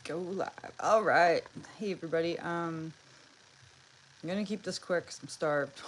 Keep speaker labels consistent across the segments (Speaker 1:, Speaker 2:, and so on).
Speaker 1: Go live. All right. Hey everybody. I'm gonna keep this quick 'cause I'm starved.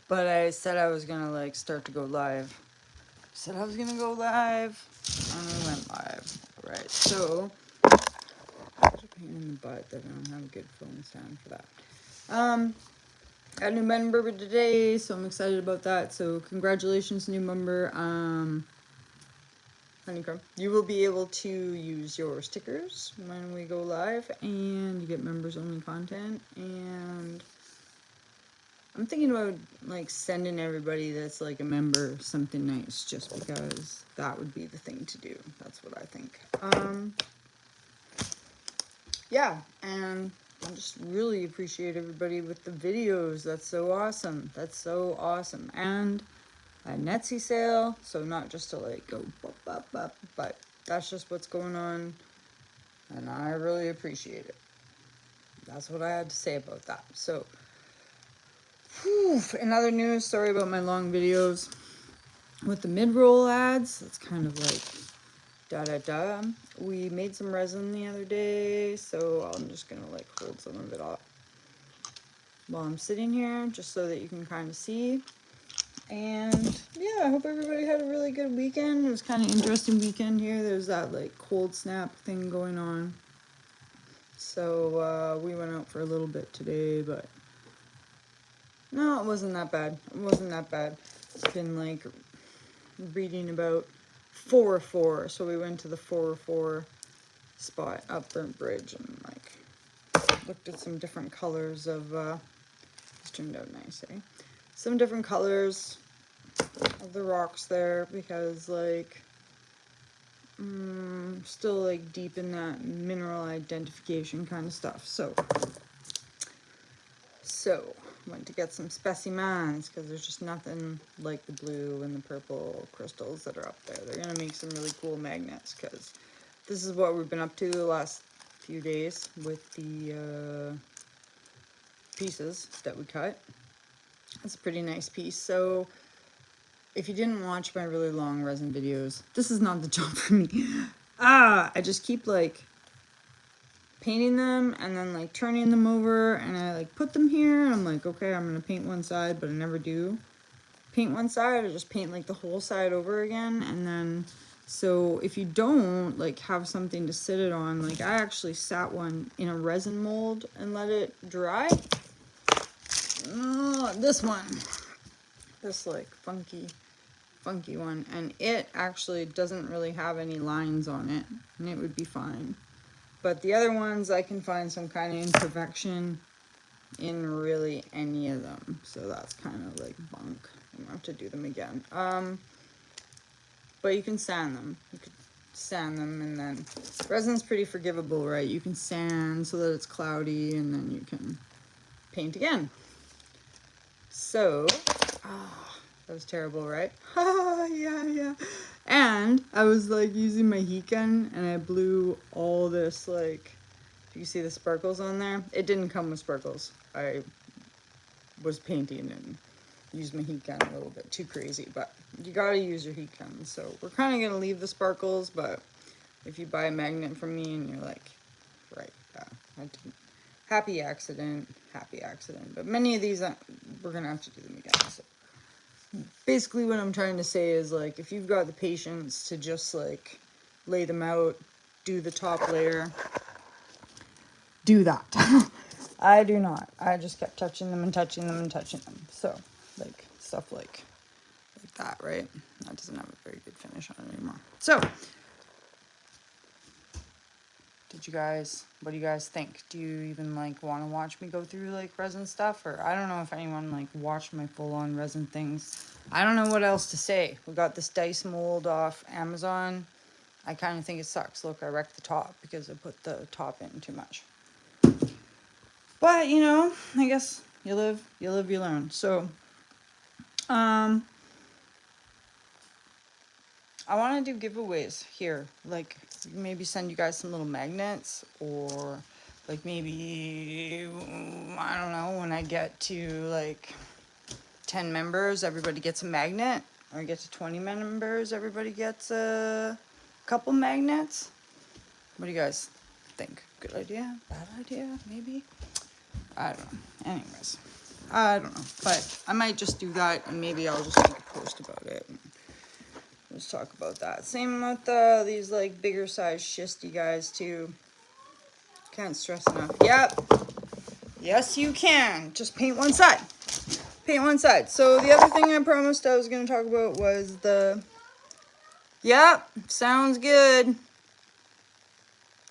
Speaker 1: But I said I was gonna like start to go live. Said I was gonna go live, and I went live. All right. So, such a pain in the butt that I don't have a good phone stand for that. Got a new member today, so I'm excited about that. So congratulations, new member. Honeycomb. You will be able to use your stickers when we go live, and you get members only content. And I'm thinking about like sending everybody that's like a member something nice, just because that would be the thing to do. That's what I think. Yeah, and I just really appreciate everybody with the videos. That's so awesome. That's so awesome. And a Netsy sale, so not just to like go up, but that's just what's going on, and I really appreciate it. That's what I had to say about that. So, in other news, sorry about my long videos with the mid-roll ads. It's kind of like da-da-da. We made some resin the other day, so I'm just gonna like hold some of it up while I'm sitting here, just so that you can kind of see. And yeah, I hope everybody had a really good weekend. It was kind of interesting weekend here. There's that like cold snap thing going on. So we went out for a little bit today, but no, it wasn't that bad. It wasn't that bad. It's been like reading about 404. So we went to the 404 spot up Burnt Bridge and like looked at some different colors of this turned out nice, eh? Some different colors of the rocks there, because like still like deep in that mineral identification kind of stuff. So went to get some specimens, because there's just nothing like the blue and the purple crystals that are up there. They're gonna make some really cool magnets, because this is what we've been up to the last few days with the pieces that we cut. It's a pretty nice piece. So if you didn't watch my really long resin videos, this is not the job for me. I just keep like painting them and then like turning them over, and I like put them here and I'm like, okay, I'm gonna paint one side, but I never do paint one side. I just paint like the whole side over again. And then so if you don't like have something to sit it on, like I actually sat one in a resin mold and let it dry. This one, this like funky one, and it actually doesn't really have any lines on it, and it would be fine. But the other ones, I can find some kind of imperfection in really any of them, so that's kind of like bunk. I'm gonna have to do them again. But you can sand them. You could sand them, and then resin's pretty forgivable, right? You can sand so that it's cloudy, and then you can paint again. So, that was terrible, right? Yeah. And I was like using my heat gun, and I blew all this, like, you can see the sparkles on there. It didn't come with sparkles. I was painting and used my heat gun a little bit too crazy, but you gotta use your heat gun. So we're kind of gonna leave the sparkles, but if you buy a magnet from me and you're like, right, I didn't. Happy accident. But many of these, we're gonna have to do them again. So basically what I'm trying to say is, like, if you've got the patience to just like lay them out, do the top layer, do that. I do not. I just kept touching them and touching them and touching them. So like stuff like that, right? That doesn't have a very good finish on it anymore. So what do you guys think? Do you even like want to watch me go through like resin stuff? Or I don't know if anyone like watched my full-on resin things. I don't know what else to say. We got this dice mold off Amazon. I kind of think it sucks. Look, I wrecked the top because I put the top in too much. But, you know, I guess you live, you learn. So, I want to do giveaways here. Like, maybe send you guys some little magnets, or like maybe, I don't know, when I get to like 10 members, everybody gets a magnet. Or I get to 20 members, everybody gets a couple magnets. What do you guys think. Good idea? Bad idea? Maybe? I don't know. Anyways, I don't know. But I might just do that, and maybe I'll just make a post about it. Let's talk about that. Same with these like bigger size schisty guys too. Can't stress enough. Yep. Yes, you can. Just paint one side. Paint one side. So the other thing I promised I was going to talk about was the... Yep. Sounds good.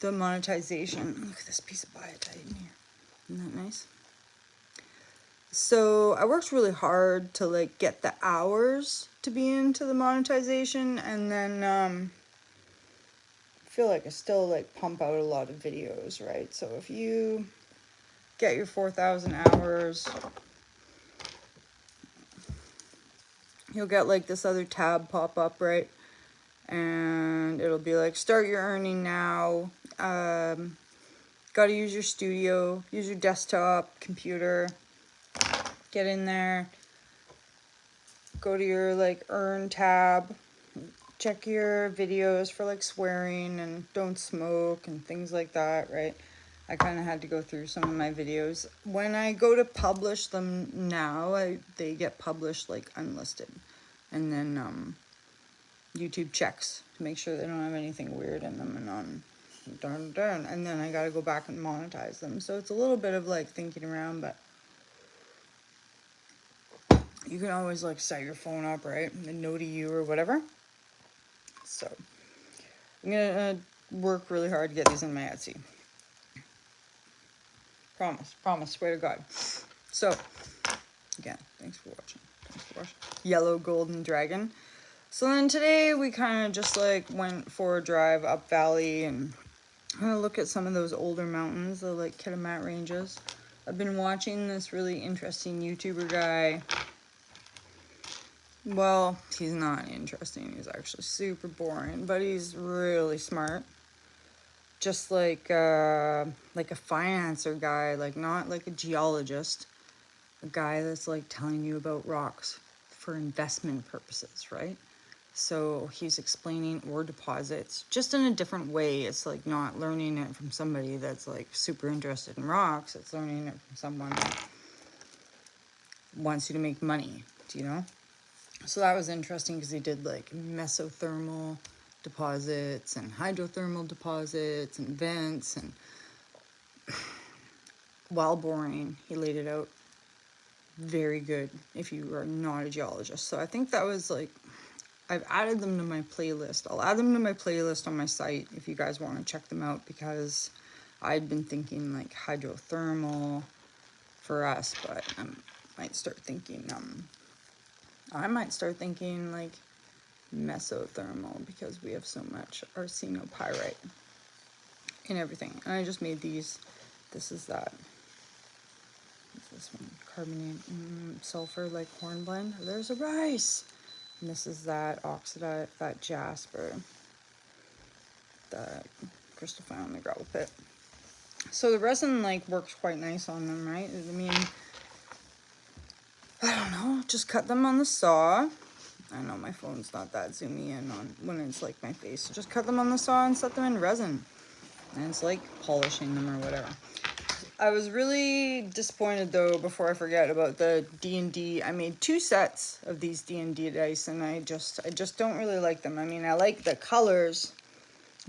Speaker 1: The monetization. Look at this piece of biotite in here. Isn't that nice? So I worked really hard to like get the hours to be into the monetization, and then I feel like I still like pump out a lot of videos, right? So if you get your 4,000 hours, you'll get like this other tab pop up, right? And it'll be like, start your earning now. Got to use your studio, use your desktop, computer, get in there, go to your like earn tab, check your videos for like swearing and don't smoke and things like that, right? I kind of had to go through some of my videos. When I go to publish them now, they get published like unlisted. And then YouTube checks to make sure they don't have anything weird in them, and and then I got to go back and monetize them. So it's a little bit of like thinking around, but you can always like set your phone up, right? And no to you or whatever. So I'm gonna work really hard to get these in my Etsy. Promise, swear to God. So again, thanks for watching. Yellow Golden Dragon. So then today we kind of just like went for a drive up valley and I'm gonna look at some of those older mountains, the like Kitimat ranges. I've been watching this really interesting YouTuber guy. Well, he's not interesting. He's actually super boring, but he's really smart. Just like a financer guy, like not like a geologist. A guy that's like telling you about rocks for investment purposes, right? So he's explaining ore deposits just in a different way. It's like not learning it from somebody that's like super interested in rocks. It's learning it from someone that wants you to make money, do you know? So that was interesting because he did like mesothermal deposits and hydrothermal deposits and vents, and while boring, he laid it out very good if you are not a geologist. So I think that was like, I've added them to my playlist. I'll add them to my playlist on my site if you guys want to check them out, because I'd been thinking like hydrothermal for us, but I might start thinking like mesothermal, because we have so much arsenopyrite in everything. And I just made these. This is that. This one, carbonate sulfur like hornblende. There's a rice. And this is that oxidite, that jasper, that crystal found in the gravel pit. So the resin like works quite nice on them, right? I mean, I don't know, just cut them on the saw. I know my phone's not that zoomy in on when it's like my face. So just cut them on the saw and set them in resin. And it's like polishing them or whatever. I was really disappointed though, before I forget, about the D&D. I made 2 sets of these D&D dice, and I just don't really like them. I mean, I like the colors,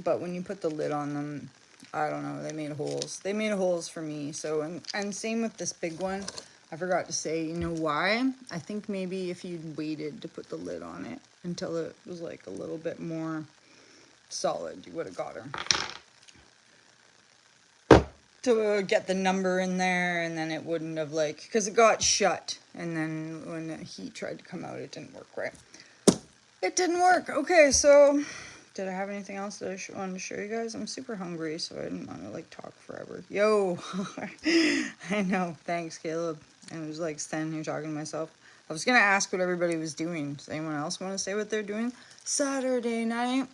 Speaker 1: but when you put the lid on them, I don't know, they made holes. They made holes for me. So, and same with this big one. I forgot to say, you know why? I think maybe if you'd waited to put the lid on it until it was like a little bit more solid, you would have got her. To get the number in there, and then it wouldn't have like, because it got shut, and then when the heat tried to come out, it didn't work right. It didn't work. Okay, so did I have anything else that I wanted to show you guys? I'm super hungry, so I didn't want to like talk forever. Yo, I know. Thanks, Caleb. And I was like standing here talking to myself. I was gonna ask what everybody was doing. Does anyone else want to say what they're doing? Saturday night.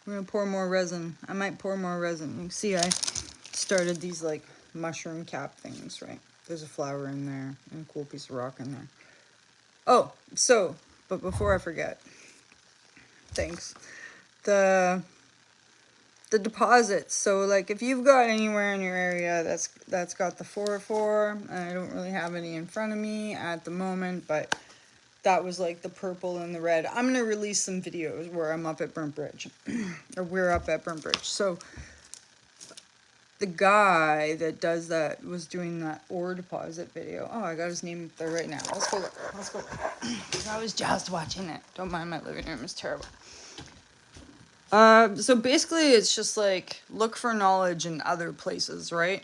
Speaker 1: We're gonna pour more resin. I might pour more resin. You can see I started these like mushroom cap things, right? There's a flower in there and a cool piece of rock in there. Oh, so, but before I forget, thanks. the deposits. So like if you've got anywhere in your area that's got the 404, and I don't really have any in front of me at the moment, but that was like the purple and the red. I'm gonna release some videos where I'm up at Burnt Bridge, or we're up at Burnt Bridge. So the guy that does that was doing that ore deposit video. Oh, I got his name up there right now. Let's go look. Let's go look. I was just watching it. Don't mind my living room. It's terrible. So basically it's just like look for knowledge in other places, right?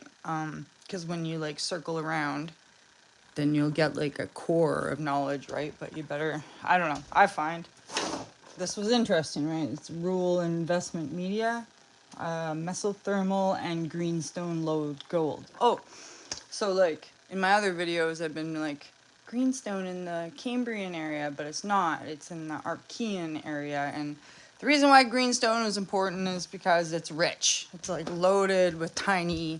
Speaker 1: Because when you like circle around, then you'll get like a core of knowledge, right? But you better, I don't know, I find this was interesting, right? It's rural investment media, mesothermal and greenstone lode gold. Oh, so like in my other videos I've been like greenstone in the Cambrian area, but it's not. It's in the Archean area. And the reason why greenstone is important is because it's rich. It's like loaded with tiny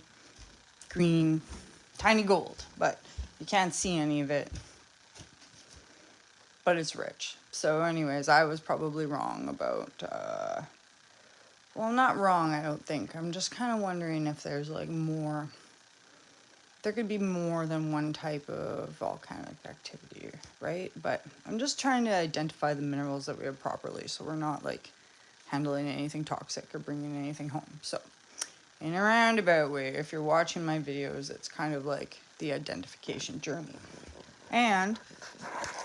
Speaker 1: gold, but you can't see any of it, but it's rich. So anyways, I was probably wrong about, well, not wrong, I don't think. I'm just kind of wondering if there's like more, there could be more than one type of volcanic activity, right? But I'm just trying to identify the minerals that we have properly, so we're not like handling anything toxic or bringing anything home. So in a roundabout way, if you're watching my videos, it's kind of like the identification journey. And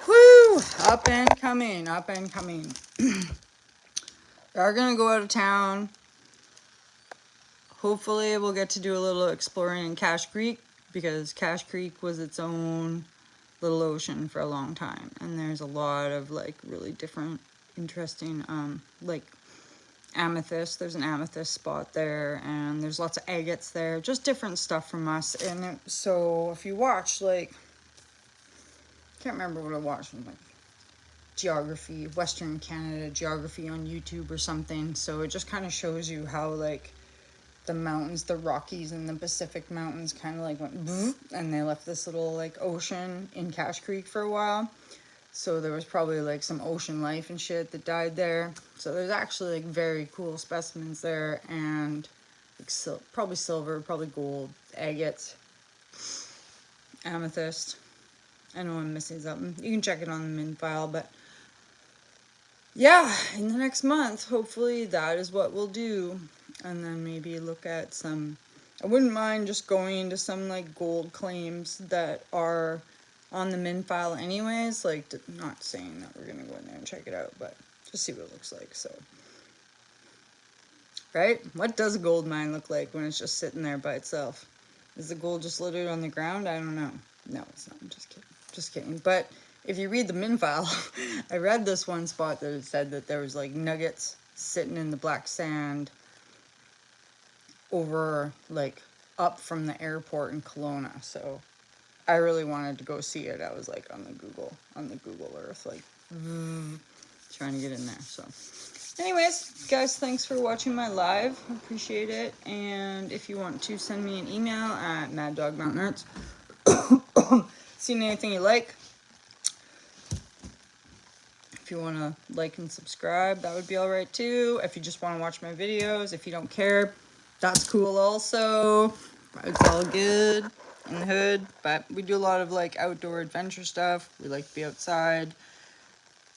Speaker 1: whoo, up and coming. We are gonna go out of town. Hopefully we'll get to do a little exploring in Cache Creek, because Cache Creek was its own little ocean for a long time, and there's a lot of like really different interesting like amethyst. There's an amethyst spot there, and there's lots of agates there, just different stuff from us. And so if you watch, like, can't remember what I watched, like geography, Western Canada geography on YouTube or something. So it just kind of shows you how like the mountains, the Rockies and the Pacific mountains kind of like went and they left this little like ocean in Cache Creek for a while. So there was probably like some ocean life and shit that died there. So there's actually like very cool specimens there, and like probably silver, probably gold, agates, amethyst. I know I'm missing something. You can check it on the min file, but yeah, in the next month, hopefully that is what we'll do. And then maybe look at some, I wouldn't mind just going into some like gold claims that are on the min file anyways, like not saying that we're gonna go in there and check it out, but just see what it looks like. So, right? What does a gold mine look like when it's just sitting there by itself? Is the gold just littered on the ground? I don't know. No, it's not. I'm just kidding. But if you read the min file, I read this one spot that it said that there was like nuggets sitting in the black sand over like up from the airport in Kelowna. So I really wanted to go see it. I was like on the Google Earth, like trying to get in there. So anyways, guys, thanks for watching my live. Appreciate it. And if you want to send me an email at Maddogmountainarts, seen anything you like, if you want to like and subscribe, that would be all right too. If you just want to watch my videos, if you don't care, that's cool also. It's all good in the hood. But we do a lot of like outdoor adventure stuff. We like to be outside.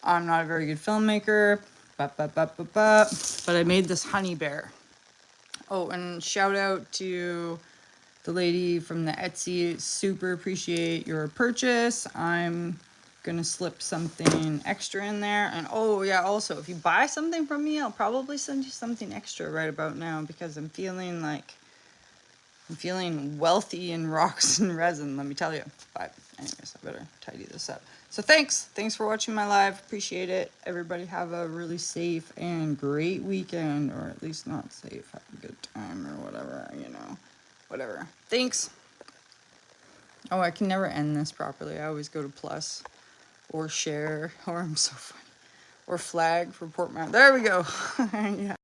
Speaker 1: I'm not a very good filmmaker, but I made this honey bear. Oh, and shout out to the lady from the Etsy. Super appreciate your purchase. I'm gonna slip something extra in there. And oh yeah, also if you buy something from me, I'll probably send you something extra right about now, because I'm feeling wealthy in rocks and resin, let me tell you. But anyways, I better tidy this up. So thanks for watching my live. Appreciate it. Everybody have a really safe and great weekend, or at least not safe, have a good time or whatever, you know, whatever. Thanks. Oh, I can never end this properly. I always go to plus or share, or I'm so funny, or flag for Port Mount. There we go. Yeah.